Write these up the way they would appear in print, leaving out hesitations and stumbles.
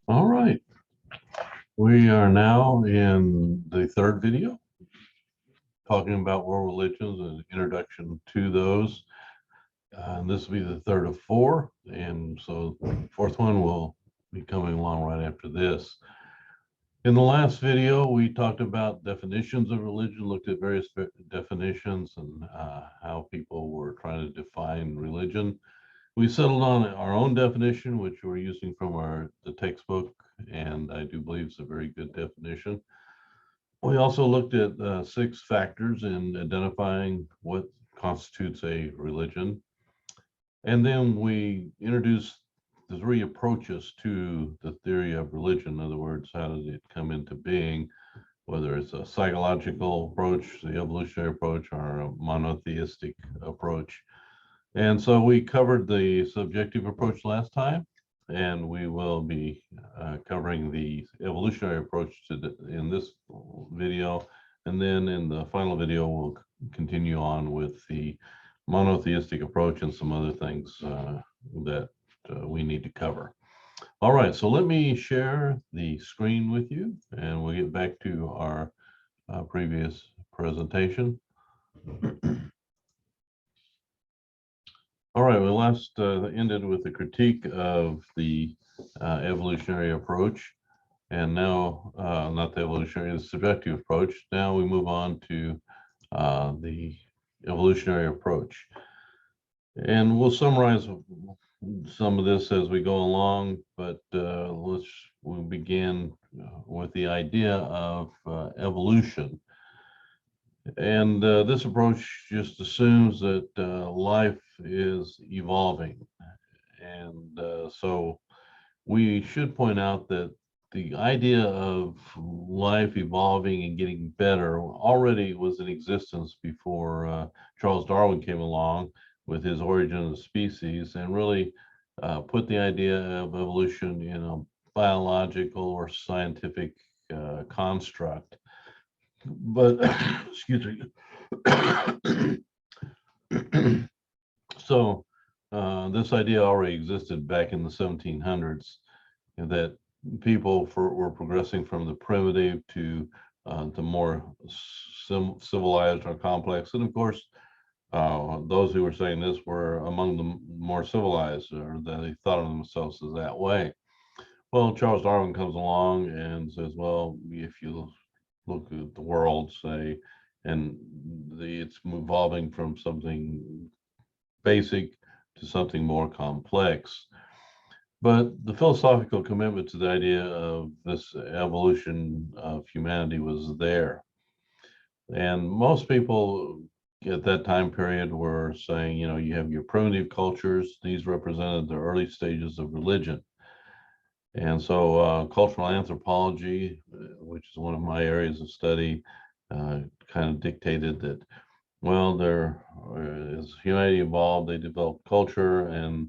All right, we are now in the third video talking about world religions and introduction to those. And this will be the third of four, and so the fourth one will be coming along right after this. In the last video, we talked about definitions of religion, looked at various definitions and how people were trying to define religion. We settled on our own definition, which we're using from the textbook, and I do believe it's a very good definition. We also looked at 6 factors in identifying what constitutes a religion. And then we introduced the 3 approaches to the theory of religion. In other words, how does it come into being, whether it's a psychological approach, the evolutionary approach, or a monotheistic approach. And so we covered the subjective approach last time, and we will be covering the evolutionary approach in this video. And then in the final video, we'll continue on with the monotheistic approach and some other things that we need to cover. All right, so let me share the screen with you, and we'll get back to our previous presentation. All right, we last ended with the critique of the evolutionary approach, and now, not the evolutionary, the subjective approach. Now we move on to the evolutionary approach. And we'll summarize some of this as we go along, but we'll begin with the idea of evolution. And this approach just assumes that life is evolving. And so we should point out that the idea of life evolving and getting better already was in existence before Charles Darwin came along with his Origin of the Species, and really put the idea of evolution in a biological or scientific construct. But excuse me. So this idea already existed back in the 1700s, that people were progressing from the primitive to the more civilized or complex. And of course, those who were saying this were among the more civilized, or that they thought of themselves as that way. Well, Charles Darwin comes along and says, well, if you look at the world, say, and it's evolving from something basic to something more complex. But the philosophical commitment to the idea of this evolution of humanity was there. And most people at that time period were saying, you have your primitive cultures, these represented the early stages of religion. And so cultural anthropology, which is one of my areas of study, kind of dictated that, well, as humanity evolved, they developed culture, and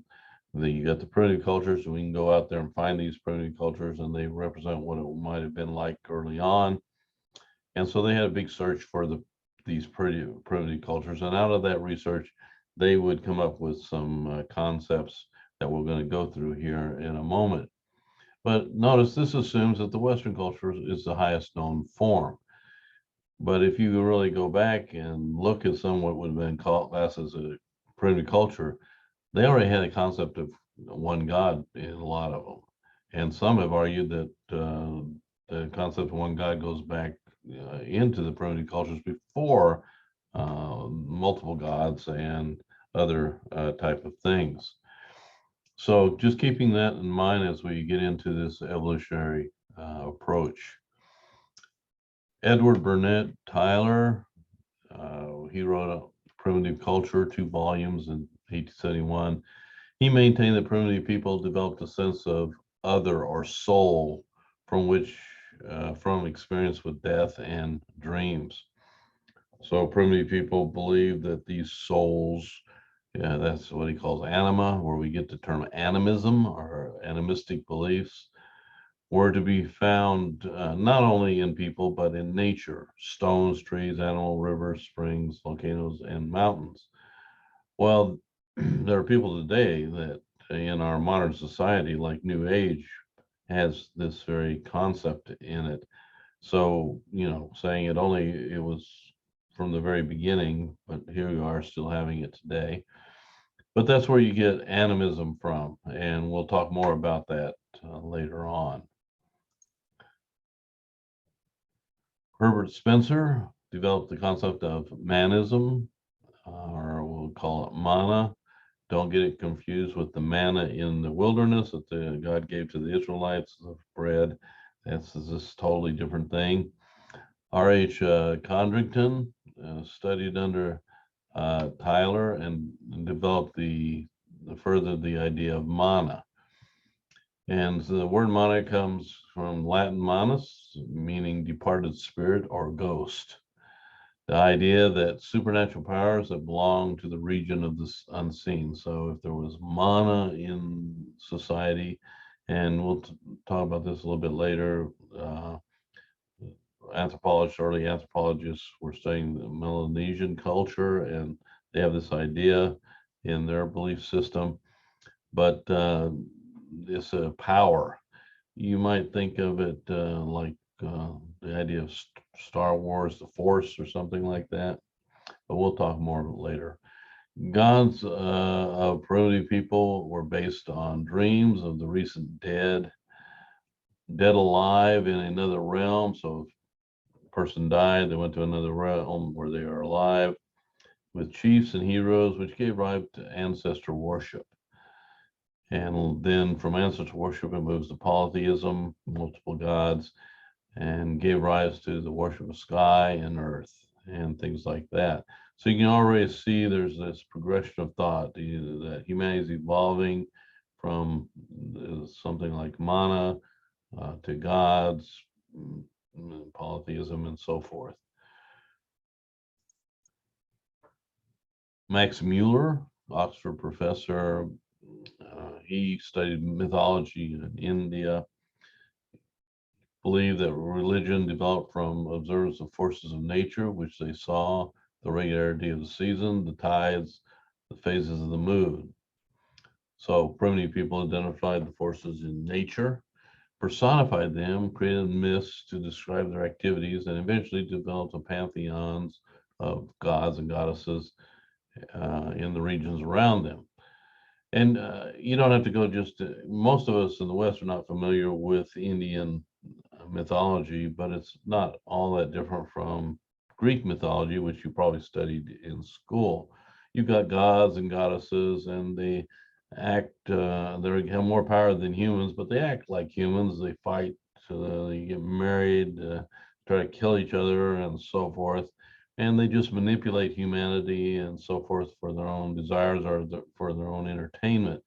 you got the primitive cultures, so we can go out there and find these primitive cultures, and they represent what it might have been like early on. And so they had a big search for these primitive cultures, and out of that research, they would come up with some concepts that we're going to go through here in a moment. But notice this assumes that the Western culture is the highest known form. But if you really go back and look at some what would have been called as a primitive culture, they already had a concept of one God in a lot of them. And some have argued that the concept of one God goes back into the primitive cultures before multiple gods and other type of things. So just keeping that in mind as we get into this evolutionary approach. Edward Burnett Tyler, he wrote a Primitive Culture, 2 volumes in 1871. He maintained that primitive people developed a sense of other or soul from experience with death and dreams. So primitive people believe that these souls, that's what he calls anima, where we get the term animism or animistic beliefs, were to be found not only in people, but in nature: stones, trees, animals, rivers, springs, volcanoes, and mountains. Well, there are people today that in our modern society, like New Age, has this very concept in it. So, saying it was from the very beginning, but here we are still having it today. But that's where you get animism from, and we'll talk more about that later on. Herbert Spencer developed the concept of manism, or we'll call it mana. Don't get it confused with the manna in the wilderness that God gave to the Israelites of bread. That's this totally different thing. R.H. Condrington studied under Tyler and developed furthered the idea of mana. And so the word mana comes from Latin manus, meaning departed spirit or ghost. The idea that supernatural powers that belong to the region of the unseen. So if there was mana in society, and we'll talk about this a little bit later, early anthropologists were studying the Melanesian culture, and they have this idea in their belief system. But it's a power. You might think of it like the idea of Star Wars, the Force, or something like that. But we'll talk more later. Gods of primitive people were based on dreams of the recent dead alive in another realm. So if a person died, they went to another realm where they are alive, with chiefs and heroes, which gave rise to ancestor worship. And then from ancestor worship, it moves to polytheism, multiple gods, and gave rise to the worship of sky and earth and things like that. So you can already see there's this progression of thought that humanity is evolving from something like mana to gods, polytheism, and so forth. Max Mueller, Oxford professor, he studied mythology in India, believed that religion developed from observance of forces of nature, which they saw, the regularity of the season, the tides, the phases of the moon. So primitive people identified the forces in nature, personified them, created myths to describe their activities, and eventually developed a pantheons of gods and goddesses in the regions around them. And you don't have to go most of us in the West are not familiar with Indian mythology, but it's not all that different from Greek mythology, which you probably studied in school. You've got gods and goddesses, and they they have more power than humans, but they act like humans. They fight, they get married, try to kill each other, and so forth. And they just manipulate humanity and so forth for their own desires or for their own entertainment.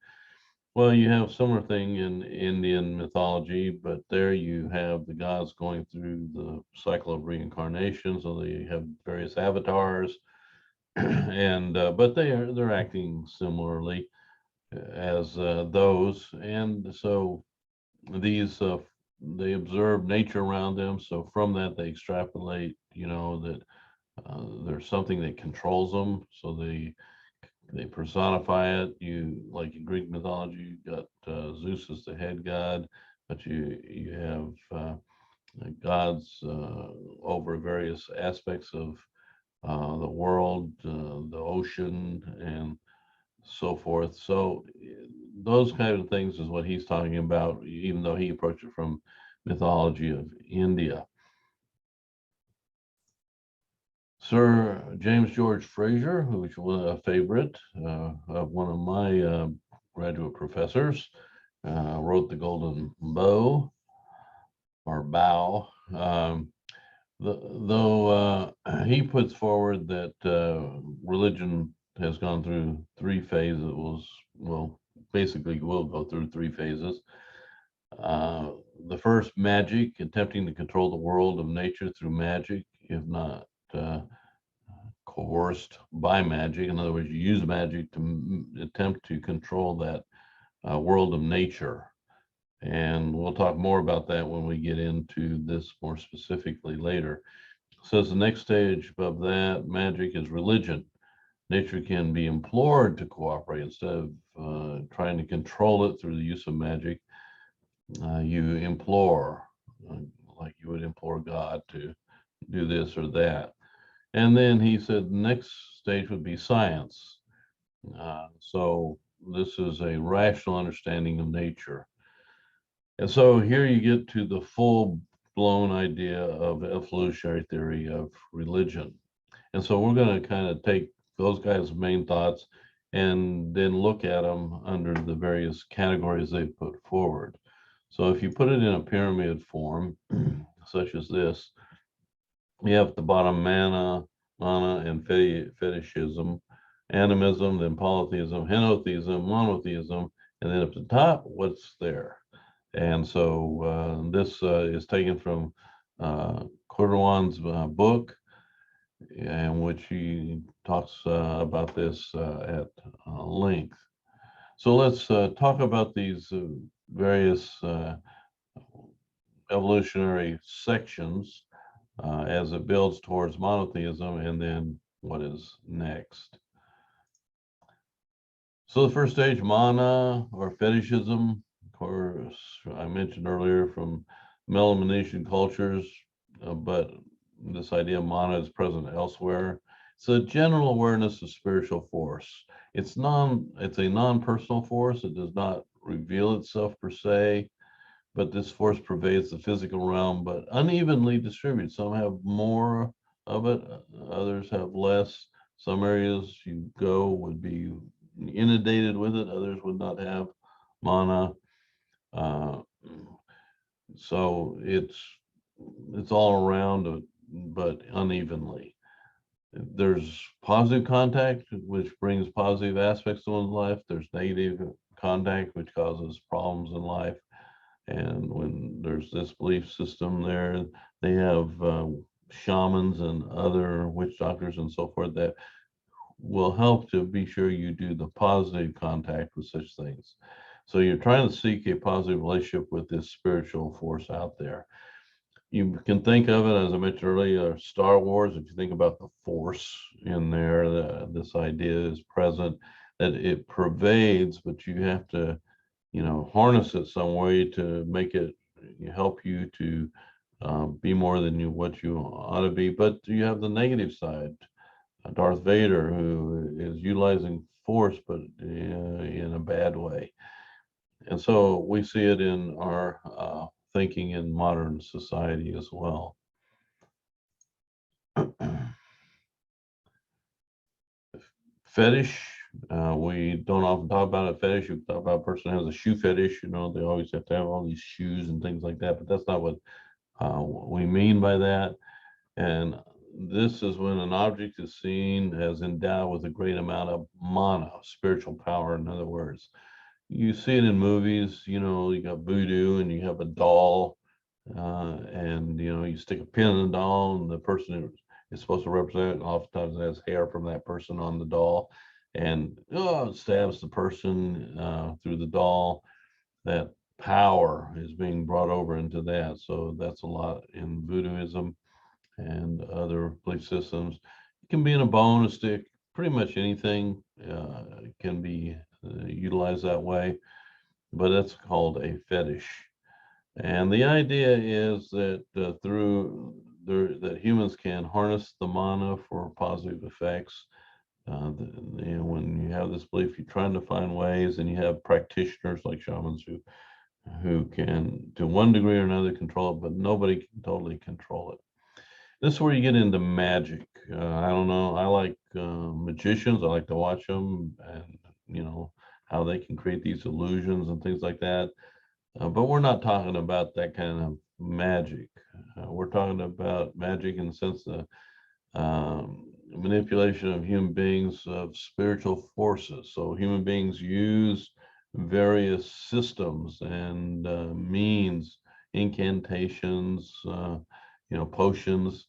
Well, you have similar thing in Indian mythology, but there you have the gods going through the cycle of reincarnation. So they have various avatars, and but they're acting similarly as those, and so these they observe nature around them. So from that they extrapolate, that there's something that controls them. So they personify it. You like in Greek mythology, you got Zeus as the head god, but you have gods over various aspects of the world, the ocean, and so forth. So those kind of things is what he's talking about, even though he approached it from mythology of India. Sir James George Fraser, who's a favorite of one of my graduate professors, wrote The Golden Bow or Bow. Though he puts forward that religion has gone through three phases. Basically will go through three phases. The first, magic, attempting to control the world of nature through magic, if not coerced by magic. In other words, you use magic to attempt to control that world of nature. And we'll talk more about that when we get into this more specifically later. So the next stage above that, magic is religion. Nature can be implored to cooperate instead of trying to control it through the use of magic. You implore, uh, like you would implore God to do this or that. And then he said the next stage would be science. So this is a rational understanding of nature. And so here you get to the full blown idea of evolutionary theory of religion. And so we're going to kind of take those guys' main thoughts and then look at them under the various categories they put forward. So if you put it in a pyramid form, such as this, you have at the bottom mana and fetishism, animism, then polytheism, henotheism, monotheism, and then at the top, what's there? And so this is taken from Cordowan's book, in which he talks about this at length. So let's talk about these various evolutionary sections as it builds towards monotheism and then what is next. So the first stage, mana or fetishism, of course, I mentioned earlier from Melamunetian cultures, but this idea of mana is present elsewhere. It's a general awareness of spiritual force. It's a non-personal force. It does not reveal itself per se, but this force pervades the physical realm, but unevenly distributed. Some have more of it, others have less. Some areas you go would be inundated with it, others would not have mana. Uh, so it's all around, but unevenly. There's positive contact, which brings positive aspects to one's life. There's negative contact, which causes problems in life. And when there's this belief system there, they have shamans and other witch doctors and so forth that will help to be sure you do the positive contact with such things. So you're trying to seek a positive relationship with this spiritual force out there. You can think of it, as I mentioned earlier, Star Wars. If you think about the force in there, this idea is present, that it pervades, but you have to, harness it some way to make it help you to be more than what you ought to be. But you have the negative side, Darth Vader, who is utilizing force, but in a bad way. And so we see it in our thinking in modern society as well. Fetish, we don't often talk about a fetish. We talk about a person who has a shoe fetish. They always have to have all these shoes and things like that, but that's not what we mean by that. And this is when an object is seen as endowed with a great amount of mana, spiritual power, in other words. You see it in movies, you got voodoo and you have a doll, and you stick a pin in the doll, and the person is supposed to represent, oftentimes has hair from that person on the doll, and it stabs the person through the doll. That power is being brought over into that. So that's a lot in voodooism and other belief systems. It can be in a bone, a stick, pretty much anything can be utilized that way, but that's called a fetish. And the idea is that that humans can harness the mana for positive effects. When you have this belief, you're trying to find ways, and you have practitioners like shamans who can, to one degree or another, control it, but nobody can totally control it. This is where you get into magic. I don't know. I like magicians. I like to watch them, and how they can create these illusions and things like that. But we're not talking about that kind of magic. We're talking about magic in the sense of manipulation of human beings of spiritual forces. So human beings use various systems and means, incantations, potions,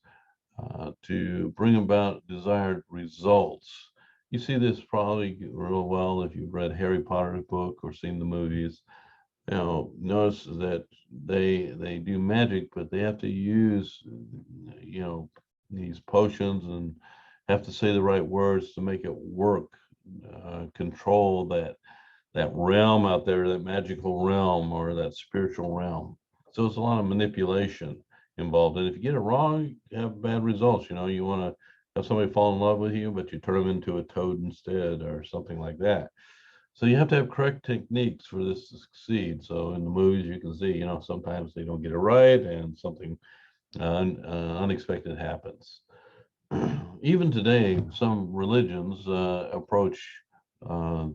to bring about desired results. You see this probably real well if you've read Harry Potter's book or seen the movies. Notice that they do magic, but they have to use these potions and have to say the right words to make it work, control that realm out there, that magical realm or that spiritual realm. So it's a lot of manipulation involved. And if you get it wrong, you have bad results. You want to have somebody fall in love with you, but you turn them into a toad instead or something like that. So you have to have correct techniques for this to succeed. So in the movies, you can see, sometimes they don't get it right and something unexpected happens. Even today, some religions approach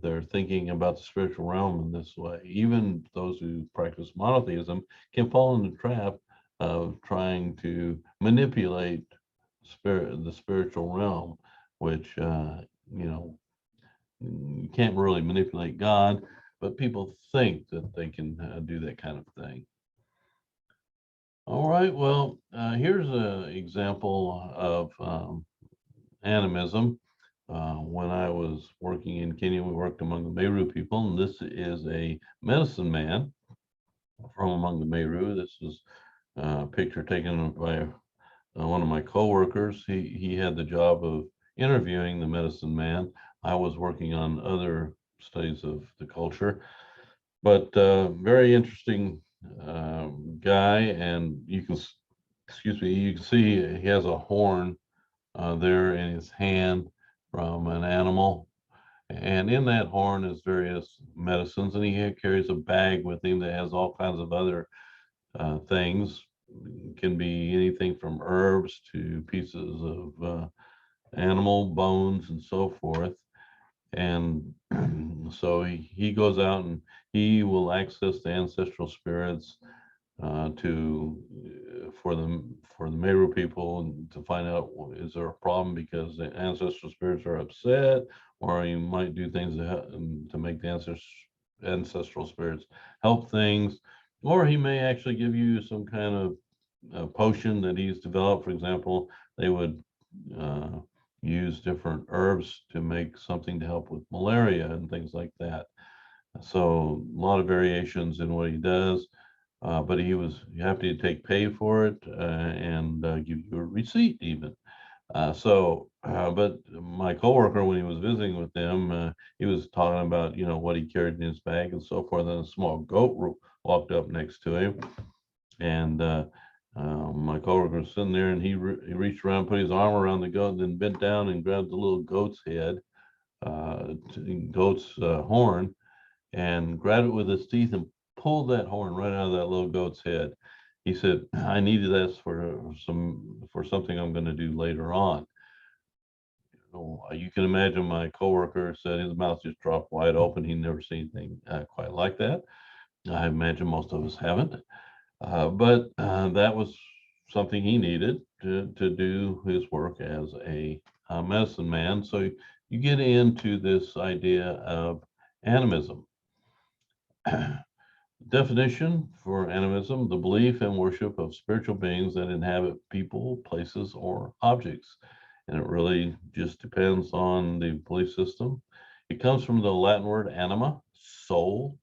their thinking about the spiritual realm in this way. Even those who practice monotheism can fall in the trap of trying to manipulate the spiritual realm, which you can't really manipulate God, but people think that they can do that kind of thing. All right, well, here's an example of animism. When I was working in Kenya, we worked among the Meru people, and this is a medicine man from among the Meru. This is a picture taken by one of my coworkers. He had the job of interviewing the medicine man. I was working on other studies of the culture, but very interesting guy. And excuse me, you can see he has a horn there in his hand from an animal. And in that horn is various medicines, and he carries a bag with him that has all kinds of other things. It can be anything from herbs to pieces of animal bones and so forth. And so he goes out and he will access the ancestral spirits to for the Meru people, and to find out, is there a problem because the ancestral spirits are upset, or you might do things to make the ancestral spirits help things, or he may actually give you some kind of potion that he's developed. For example, they would uh, use different herbs to make something to help with malaria and things like that. So a lot of variations in what he does, but you have to take pay for it and give you a receipt even. But my coworker, when he was visiting with them, he was talking about, what he carried in his bag and so forth. And a small goat walked up next to him, and my coworker was sitting there, and he reached around, put his arm around the goat, and then bent down and grabbed the little goat's head, goat's horn, and grabbed it with his teeth and pulled that horn right out of that little goat's head. He said, "I needed this for something I'm going to do later on." You can imagine my coworker said his mouth just dropped wide open. He never seen anything quite like that. I imagine most of us haven't. But that was something he needed to do his work as a medicine man. So you get into this idea of animism. Definition for animism: the belief and worship of spiritual beings that inhabit people, places, or objects. And it really just depends on the belief system. It comes from the Latin word anima, soul.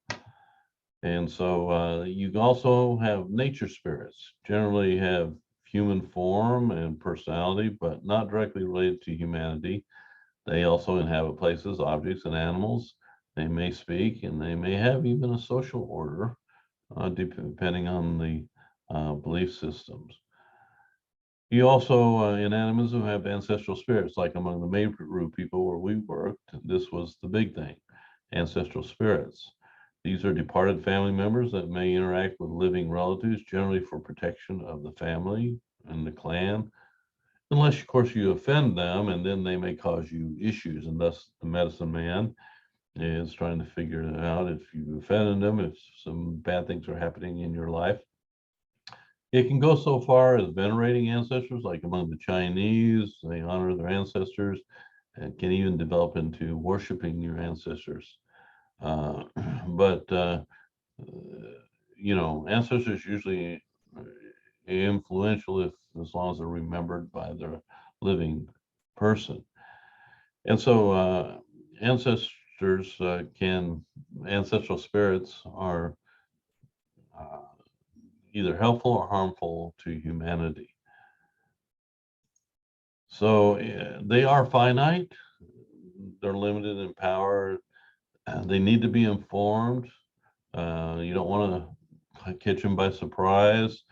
And so you also have nature spirits, generally have human form and personality, but not directly related to humanity. They also inhabit places, objects, and animals. They may speak, and they may have even a social order, depending on the belief systems. You also, in animism, have ancestral spirits, like among the Meru people where we worked. This was the big thing: ancestral spirits. These are departed family members that may interact with living relatives, generally for protection of the family and the clan, unless, of course, you offend them, and then they may cause you issues. And thus, the medicine man is trying to figure out if you offended them, if some bad things are happening in your life. It can go so far as venerating ancestors, like among the Chinese, they honor their ancestors, and can even develop into worshiping your ancestors. Uh, but ancestors usually influential if as long as they're remembered by the living person. And so ancestral spirits are uh, either helpful or harmful to humanity. So they are finite, they're limited in power, They need to be informed. You don't want to catch them by surprise.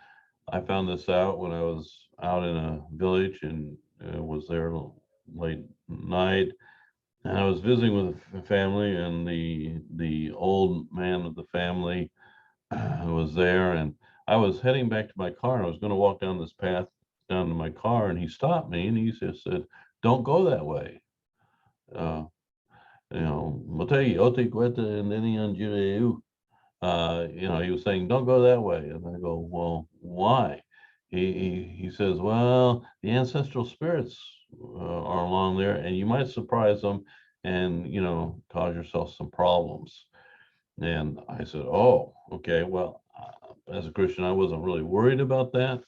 I found this out when I was out in a village and was there late night, and I was visiting with a family, and the old man of the family was there, and I was heading back to my car, and I was going to walk down this path down to my car, and he stopped me, and he just said, "Don't go that way." Uh, Motegi, Ote Queta, and Inian Jireu. He was saying, "Don't go that way," and I go, "Well, why?" He says, "Well, the ancestral spirits are along there, and you might surprise them, and cause yourself some problems." And I said, "Oh, okay. Well, as a Christian, I wasn't really worried about that,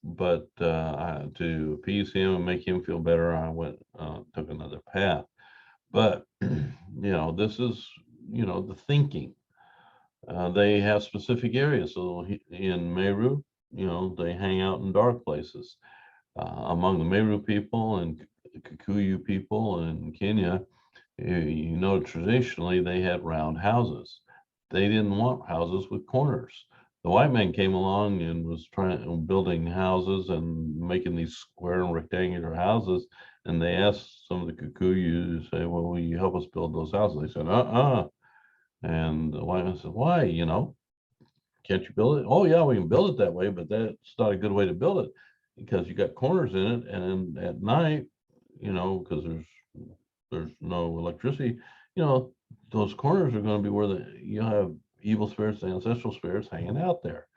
but to appease him and make him feel better, I went took another path." But this is the thinking. They have specific areas. So in Meru, they hang out in dark places. Among the Meru people and Kikuyu people in Kenya, traditionally they had round houses. They didn't want houses with corners. The white man came along and was trying building houses and making these square and rectangular houses. And they asked some of the Kikuyu to say, "Well, will you help us build those houses?" They said, "Uh-uh." And the white man said, "Why? Can't you build it?" "Oh, yeah, we can build it that way, but that's not a good way to build it because you got corners in it, and at night, because there's no electricity, you know, those corners are going to be where you have evil spirits, ancestral spirits hanging out there."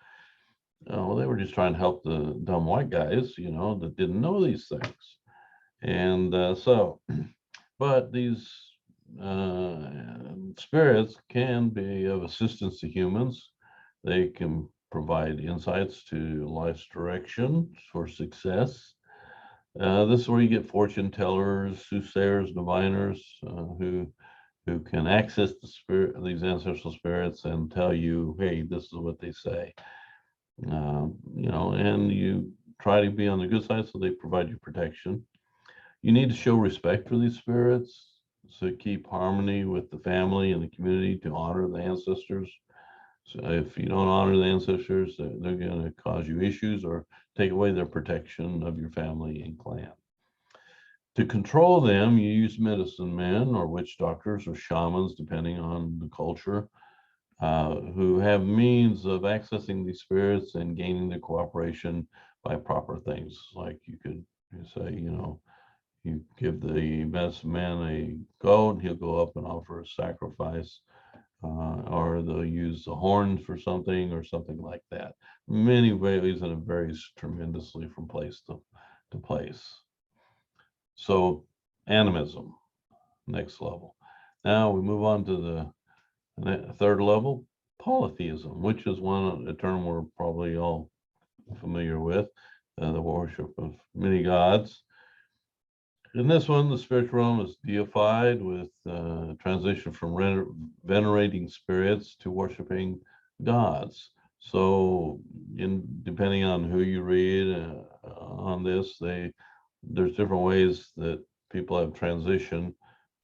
Well, they were just trying to help the dumb white guys, that didn't know these things. And but these uh, spirits can be of assistance to humans. They can provide insights to life's direction for success. This is where you get fortune tellers, soothsayers, diviners, who can access these ancestral spirits, and tell you, "Hey, this is what they say." And you try to be on the good side, so they provide you protection. You need to show respect for these spirits, to keep harmony with the family and the community, to honor the ancestors. So if you don't honor the ancestors, they're going to cause you issues or take away their protection of your family and clan. To control them, you use medicine men or witch doctors or shamans, depending on the culture, who have means of accessing these spirits and gaining their cooperation by proper things. Like you could say, you give the medicine man a goat, and he'll go up and offer a sacrifice, or they'll use the horns for something or something like that. Many ways, and it varies tremendously from place to place. So, animism, next level. Now we move on to the third level, polytheism, which is a term we're probably all familiar with, the worship of many gods. In this one, the spiritual realm is deified with transition from venerating spirits to worshiping gods. So, depending on who you read on this, there's different ways that people have transitioned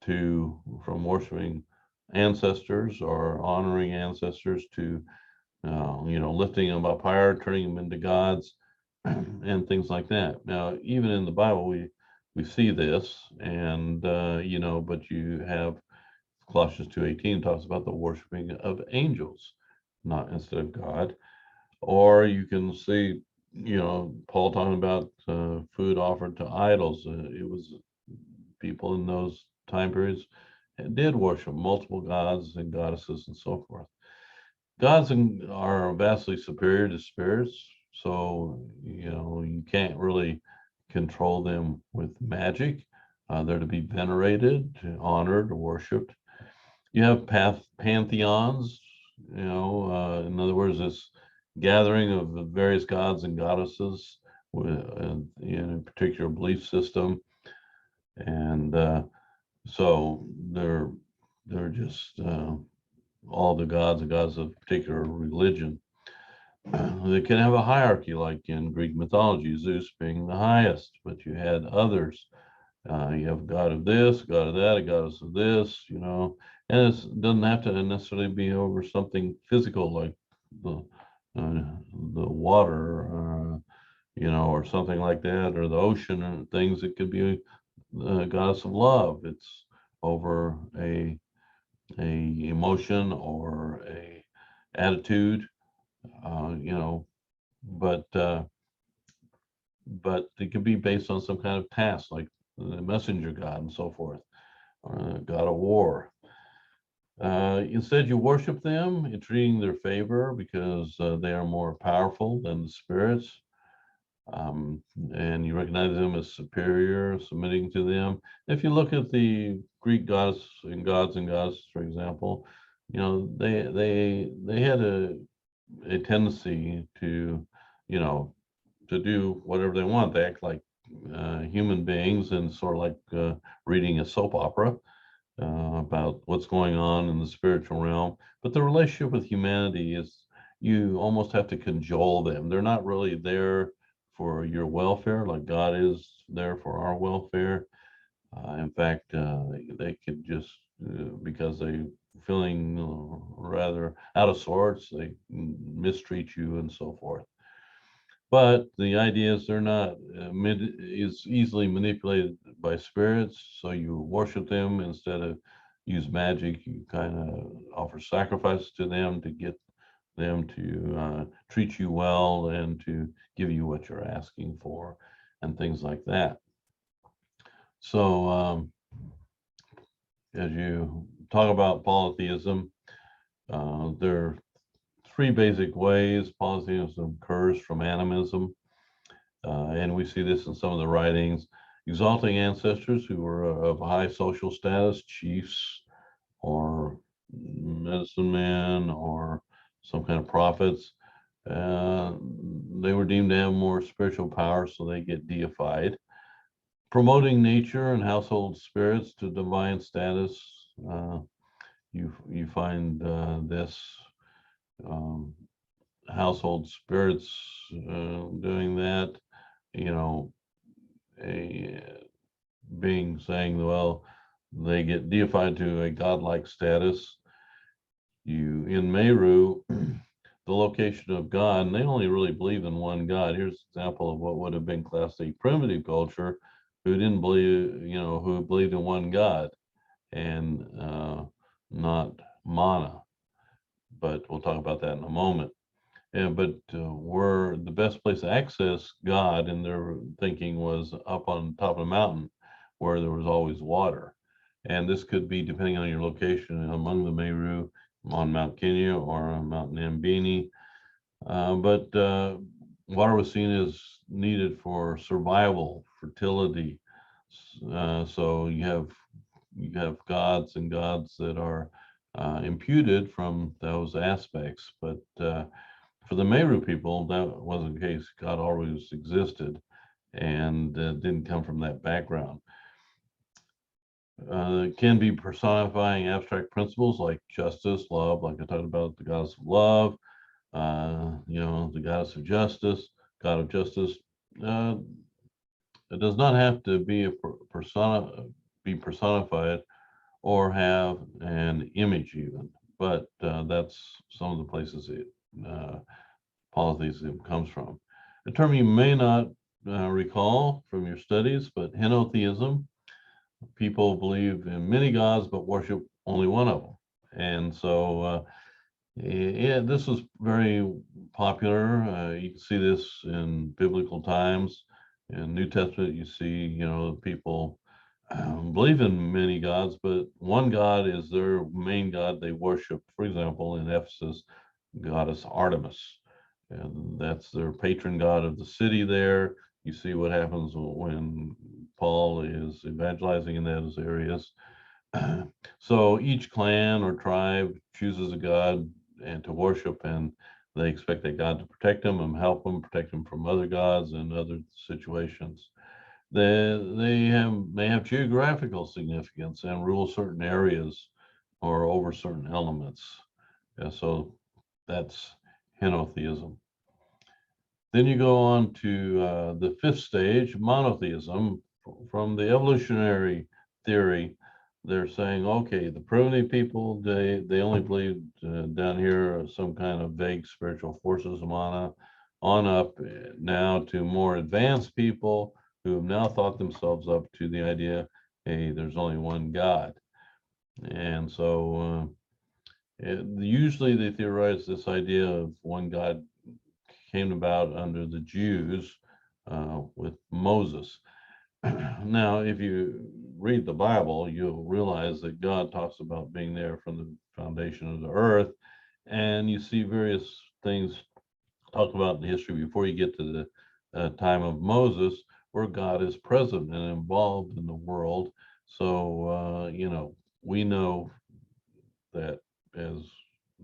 from worshiping ancestors or honoring ancestors to lifting them up higher, turning them into gods, and things like that. Now, even in the Bible, we see this, and but you have Colossians 2:18 talks about the worshiping of angels, not instead of God. Or you can see, Paul talking about food offered to idols. It was people in those time periods did worship multiple gods and goddesses and so forth. Gods are vastly superior to spirits, so you can't really control them with magic. They're to be venerated, honored, worshipped. You have pantheons, in other words, this gathering of the various gods and goddesses in a particular belief system, and so they're just all the gods and gods of a particular religion. They can have a hierarchy, like in Greek mythology, Zeus being the highest, but you had others. You have a god of this, a god of that, a goddess of this, And it doesn't have to necessarily be over something physical like the uh, the water, or something like that, or the ocean and things. It could be the goddess of love. It's over a emotion or a attitude, you know, but it could be based on some kind of task, like the messenger god and so forth, or god of war. Instead, you worship them, entreating their favor because they are more powerful than the spirits, um, and you recognize them as superior, submitting to them. If you look at the Greek gods and goddesses, for example, they had a tendency to, you know, to do whatever they want. They act like human beings, and sort of like reading a soap opera about what's going on in the spiritual realm. But the relationship with humanity is, you almost have to cajole them. They're not really there for your welfare like God is there for our welfare. In fact, they could just, because they feeling rather out of sorts, they mistreat you and so forth. But the idea is they're not is easily manipulated by spirits. So you worship them instead of use magic. You kind of offer sacrifices to them to get them to treat you well and to give you what you're asking for, and things like that. So as you talk about polytheism, there are three basic ways polytheism occurs from animism. And we see this in some of the writings, exalting ancestors who were of high social status, chiefs or medicine men or some kind of prophets. Uh, they were deemed to have more spiritual power, so they get deified. Promoting nature and household spirits to divine status. Uh, you find this um, household spirits doing that. You know, a being saying, well, they get deified to a godlike status. You in Meru, the location of God, and they only really believe in one God. Here's an example of what would have been classed a primitive culture who didn't believe, who believed in one God and not mana. But we'll talk about that in a moment. Yeah, but where the best place to access God in their thinking was up on top of a mountain where there was always water. And this could be, depending on your location, among the Meru, on Mount Kenya or on Mount Nambini. But water was seen as needed for survival, fertility. So you have gods and gods that are imputed from those aspects, but for the Meru people, that wasn't the case. God always existed and didn't come from that background. It can be personifying abstract principles like justice, love, like I talked about the goddess of love, the goddess of justice, god of justice. Uh, it does not have to be be personified or have an image even, but that's some of the places it polytheism comes from. A term you may not recall from your studies, but henotheism. People believe in many gods but worship only one of them. And so, yeah, this was very popular. You can see this in biblical times. In New Testament, you see, people believe in many gods, but one God is their main God they worship. For example, in Ephesus, goddess Artemis, and that's their patron god of the city there. You see what happens when Paul is evangelizing in those areas. So each clan or tribe chooses a god and to worship, and they expect that God to protect them and help them, protect them from other gods and other situations. They have geographical significance and rule certain areas or over certain elements. Yeah, so that's henotheism. Then you go on to the fifth stage, monotheism, from the evolutionary theory. they're saying, okay, the primitive people, they only believed down here some kind of vague spiritual forces on up now to more advanced people who have now thought themselves up to the idea, hey, there's only one God. And so usually they theorize this idea of one God came about under the Jews with Moses. Now, if you read the Bible, you'll realize that God talks about being there from the foundation of the earth, and you see various things talked about in history before you get to the time of Moses, where God is present and involved in the world. So, we know that as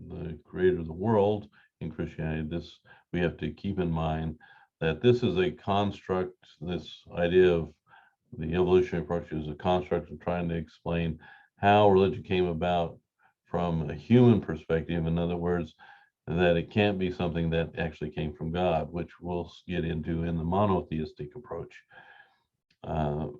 the creator of the world in Christianity, this we have to keep in mind that this is a construct, this idea of the evolutionary approach is a construct of trying to explain how religion came about from a human perspective. In other words, that it can't be something that actually came from God, which we'll get into in the monotheistic approach.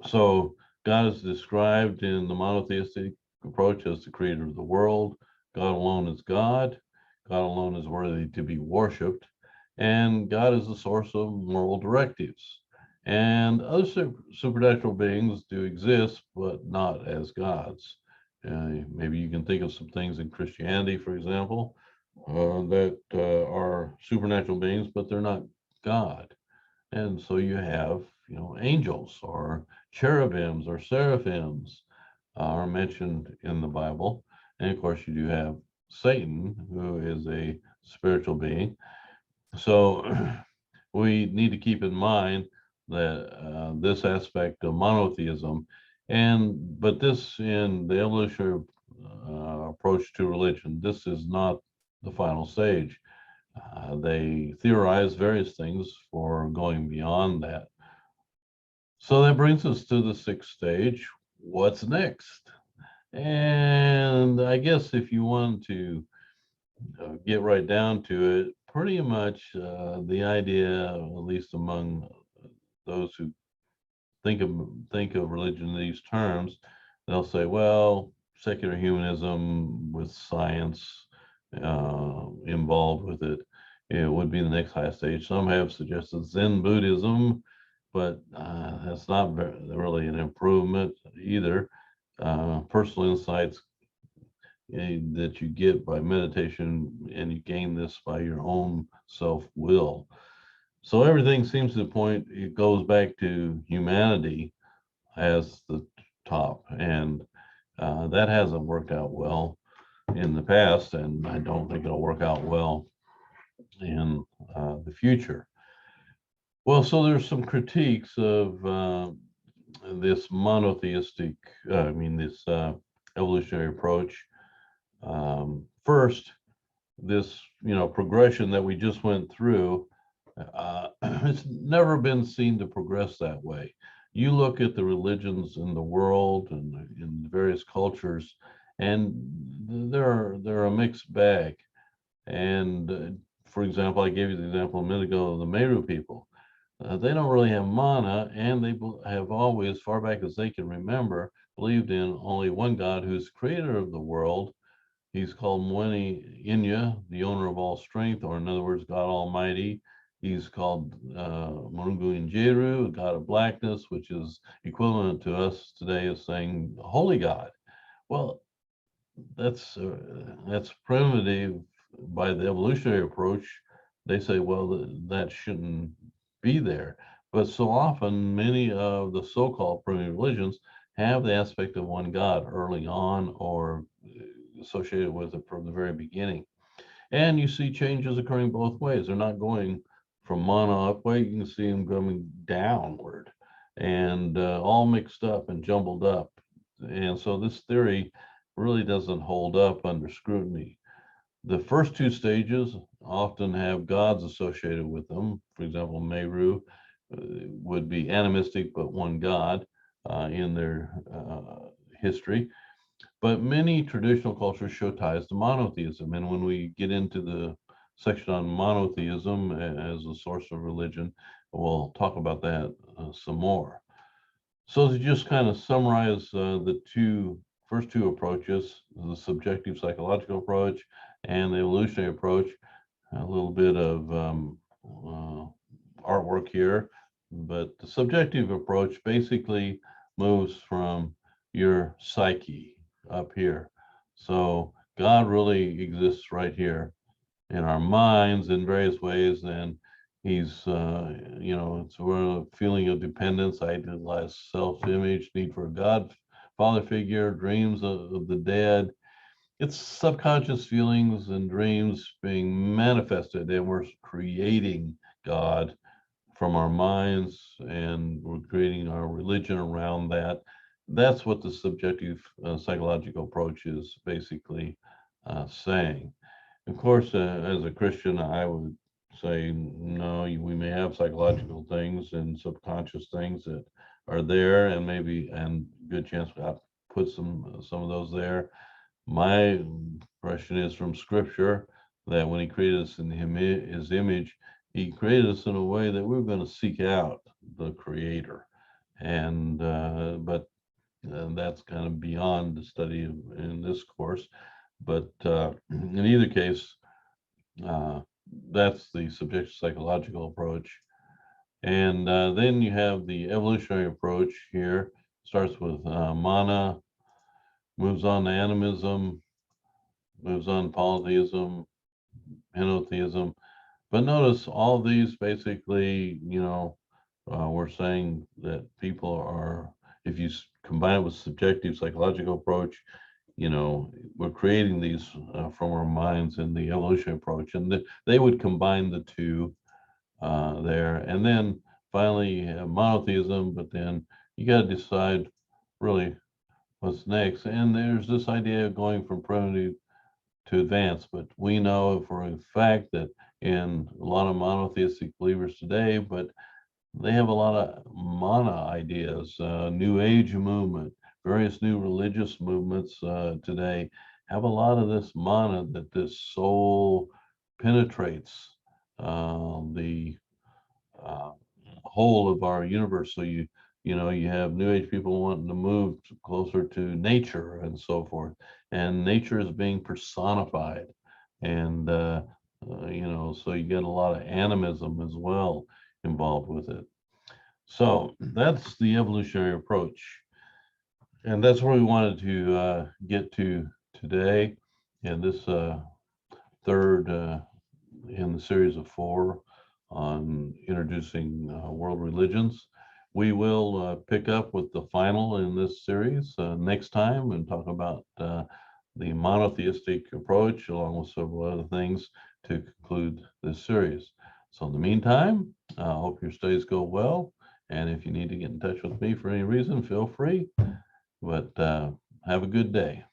So God is described in the monotheistic approach as the creator of the world. God alone is God. God alone is worthy to be worshipped. And God is the source of moral directives. And other supernatural beings do exist, but not as gods. Maybe you can think of some things in Christianity, for example, that are supernatural beings, but they're not God. And so you have, angels or cherubims or seraphims are mentioned in the Bible. And of course, you do have Satan, who is a spiritual being. So we need to keep in mind that this aspect of monotheism, but this in the evolutionary approach to religion, this is not the final stage. They theorize various things for going beyond that. So that brings us to the sixth stage. What's next? And I guess if you want to get right down to it, pretty much the idea, at least among those who think of religion in these terms, they'll say, well, secular humanism with science involved with it, it would be the next high stage. Some have suggested Zen Buddhism, but that's not really an improvement either. Personal insights that you get by meditation, and you gain this by your own self will. So everything seems to point, it goes back to humanity as the top. And that hasn't worked out well in the past, and I don't think it'll work out well in the future. Well, so there's some critiques of this monotheistic, this evolutionary approach. First, this progression that we just went through, it's never been seen to progress that way. You look at the religions in the world and in various cultures, and they're a mixed bag. And for example, I gave you the example a minute ago of the Meru people. They don't really have mana, and they have always, as far back as they can remember, believed in only one God who's creator of the world. He's called Mweni Inya, the owner of all strength, or in other words, God Almighty. He's called Murungu Injeru, God of blackness, which is equivalent to us today as saying Holy God. Well, that's primitive by the evolutionary approach. They say, well, that shouldn't be there. But so often, many of the so-called primitive religions have the aspect of one God early on or associated with it from the very beginning. And you see changes occurring both ways. They're not going from mono upway. You can see them going downward and all mixed up and jumbled up. And so this theory really doesn't hold up under scrutiny. The first two stages often have gods associated with them. For example, Meru would be animistic, but one god in their history. But many traditional cultures show ties to monotheism. And when we get into the section on monotheism as a source of religion, we'll talk about that some more. So to just kind of summarize the two first two approaches, the subjective psychological approach and the evolutionary approach. A little bit of uh, artwork here, but the subjective approach basically moves from your psyche up here. So God really exists right here in our minds in various ways, and he's it's a feeling of dependence, idealized self-image, need for a God father figure, dreams of the dead. It's subconscious feelings and dreams being manifested, and we're creating God from our minds, and we're creating our religion around that. That's what the subjective psychological approach is basically saying. Of course, as a Christian, I would say no, we may have psychological things and subconscious things that are there, and maybe, and good chance God put some of those there. My impression is from Scripture that when He created us in His image, He created us in a way that we're going to seek out the Creator, and but that's kind of beyond the study in this course. But in either case, uh, that's the subjective psychological approach. And then you have the evolutionary approach here. Starts with mana, moves on to animism, moves on to polytheism, henotheism. But notice all these basically, we're saying that people are, if you combine it with subjective psychological approach, we're creating these from our minds in the evolution approach, and they would combine the two there. And then finally, you have monotheism, but then you got to decide really what's next. And there's this idea of going from primitive to advanced, but we know for a fact that in a lot of monotheistic believers today, but they have a lot of mana ideas, New Age movement, various new religious movements today have a lot of this mana, that this soul penetrates the uh, whole of our universe. So you have New Age people wanting to move closer to nature and so forth, and nature is being personified, and so you get a lot of animism as well involved with it. So that's the evolutionary approach, and that's where we wanted to get to today in this third in the series of four on introducing world religions. We will pick up with the final in this series next time and talk about the monotheistic approach, along with several other things, to conclude this series. So, in the meantime, I hope your studies go well. And if you need to get in touch with me for any reason, feel free. But have a good day.